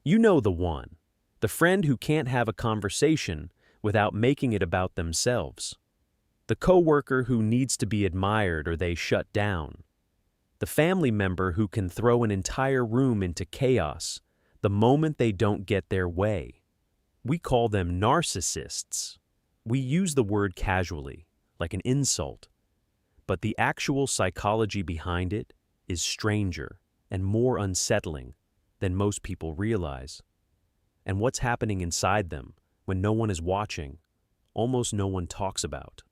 You know the one. The friend who can't have a conversation without making it about themselves. The coworker who needs to be admired or they shut down. The family member who can throw an entire room into chaos the moment they don't get their way. We call them narcissists. We use the word casually, like an insult, but the actual psychology behind it is stranger and more unsettling than most people realize. And what's happening inside them when no one is watching, almost no one talks about.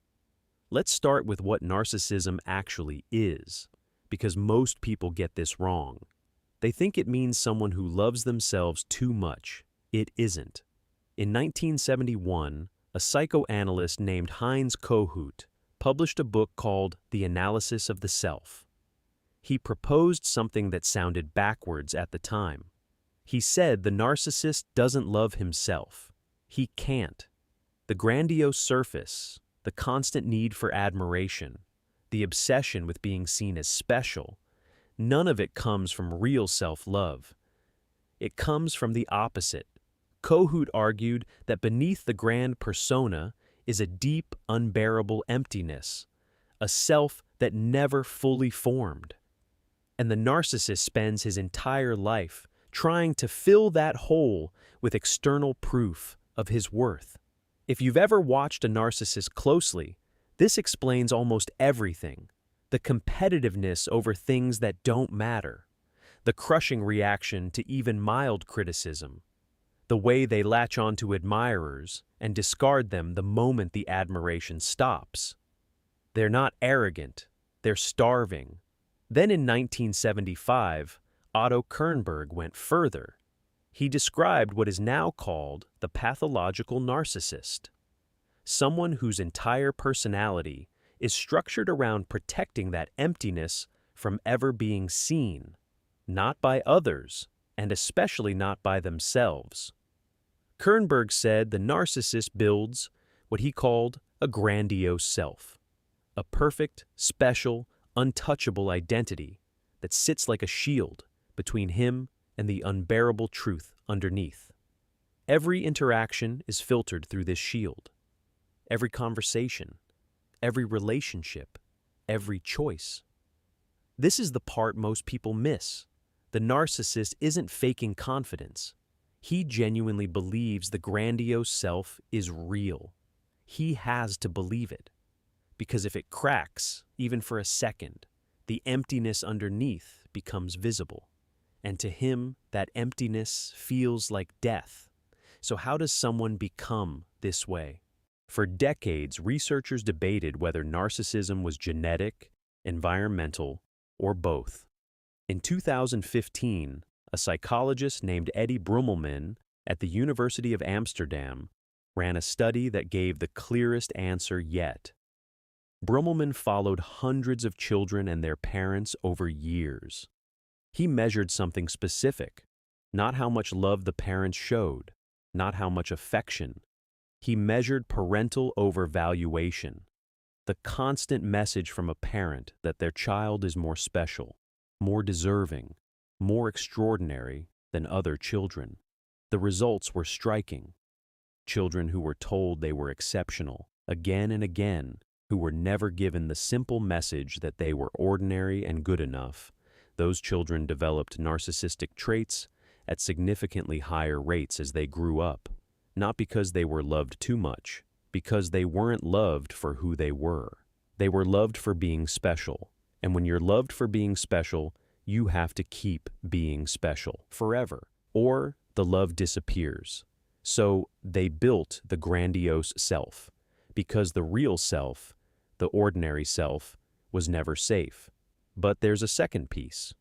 Let's start with what narcissism actually is, because most people get this wrong. They think it means someone who loves themselves too much. It isn't. In 1971, a psychoanalyst named Heinz Kohut published a book called The Analysis of the Self. He proposed something that sounded backwards at the time. He said the narcissist doesn't love himself. He can't. The grandiose surface, the constant need for admiration, the obsession with being seen as special, none of it comes from real self-love. It comes from the opposite. Kohut argued that beneath the grand persona is a deep, unbearable emptiness, a self that never fully formed. And the narcissist spends his entire life trying to fill that hole with external proof of his worth. If you've ever watched a narcissist closely, this explains almost everything. The competitiveness over things that don't matter, the crushing reaction to even mild criticism, the way they latch onto admirers and discard them the moment the admiration stops. They're not arrogant, they're starving. Then in 1975, Otto Kernberg went further. He described what is now called the pathological narcissist, someone whose entire personality is structured around protecting that emptiness from ever being seen, not by others, and especially not by themselves. Kernberg said the narcissist builds what he called a grandiose self, a perfect, special, untouchable identity that sits like a shield between him and the unbearable truth underneath. Every interaction is filtered through this shield. Every conversation, every relationship, every choice. This is the part most people miss. The narcissist isn't faking confidence. He genuinely believes the grandiose self is real. He has to believe it. Because if it cracks, even for a second, the emptiness underneath becomes visible. And to him, that emptiness feels like death. So how does someone become this way? For decades, researchers debated whether narcissism was genetic, environmental, or both. In 2015, a psychologist named Eddie Brummelman at the University of Amsterdam ran a study that gave the clearest answer yet. Brummelman followed hundreds of children and their parents over years. He measured something specific, not how much love the parents showed, not how much affection. He measured parental overvaluation, the constant message from a parent that their child is more special, more deserving, more extraordinary than other children. The results were striking. Children who were told they were exceptional again and again, who were never given the simple message that they were ordinary and good enough, those children developed narcissistic traits at significantly higher rates as they grew up, not because they were loved too much, because they weren't loved for who they were. They were loved for being special, and when you're loved for being special, you have to keep being special forever, or the love disappears. So they built the grandiose self, because the real self, the ordinary self, was never safe. But there's a second piece.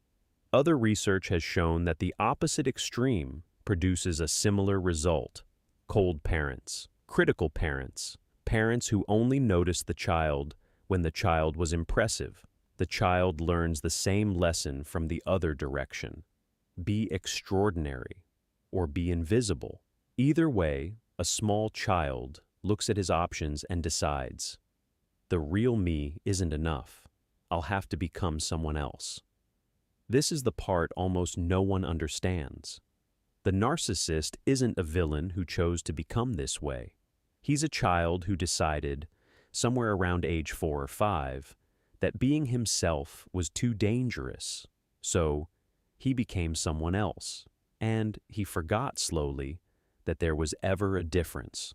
Other research has shown that the opposite extreme produces a similar result. Cold parents, critical parents, parents who only noticed the child when the child was impressive. The child learns the same lesson from the other direction. Be extraordinary, or be invisible. Either way, a small child looks at his options and decides, the real me isn't enough. I'll have to become someone else. This is the part almost no one understands. The narcissist isn't a villain who chose to become this way. He's a child who decided, somewhere around age 4 or 5, that being himself was too dangerous. So he became someone else, and he forgot slowly that there was ever a difference.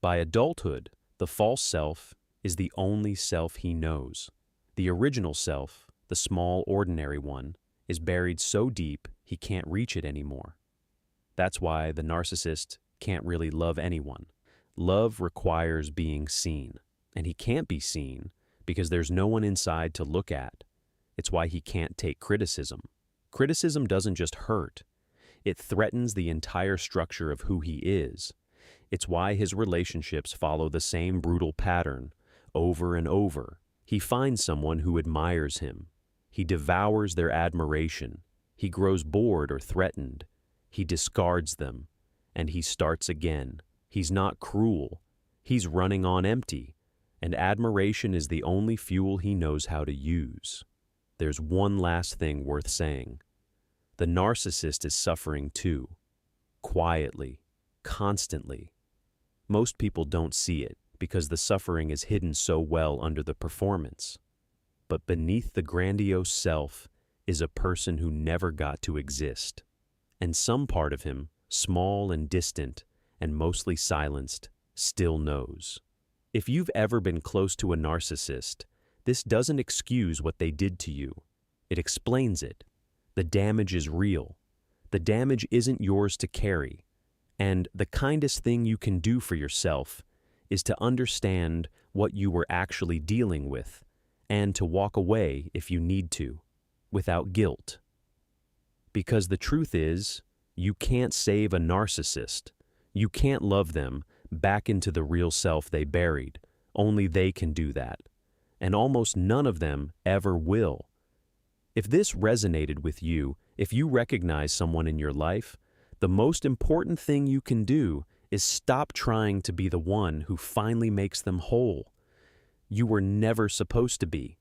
By adulthood, the false self is the only self he knows. The original self, the small, ordinary one, is buried so deep he can't reach it anymore. That's why the narcissist can't really love anyone. Love requires being seen, and he can't be seen because there's no one inside to look at. It's why he can't take criticism. Criticism doesn't just hurt. It threatens the entire structure of who he is. It's why his relationships follow the same brutal pattern over and over. He finds someone who admires him. He devours their admiration. He grows bored or threatened. He discards them, and he starts again. He's not cruel. He's running on empty, and admiration is the only fuel he knows how to use. There's one last thing worth saying. The narcissist is suffering too, quietly, constantly. Most people don't see it because the suffering is hidden so well under the performance. But beneath the grandiose self is a person who never got to exist. And some part of him, small and distant and mostly silenced, still knows. If you've ever been close to a narcissist, this doesn't excuse what they did to you. It explains it. The damage is real. The damage isn't yours to carry. And the kindest thing you can do for yourself is to understand what you were actually dealing with and to walk away if you need to, without guilt. Because the truth is, you can't save a narcissist. You can't love them back into the real self they buried. Only they can do that. And almost none of them ever will. If this resonated with you, if you recognize someone in your life, the most important thing you can do is stop trying to be the one who finally makes them whole. You were never supposed to be.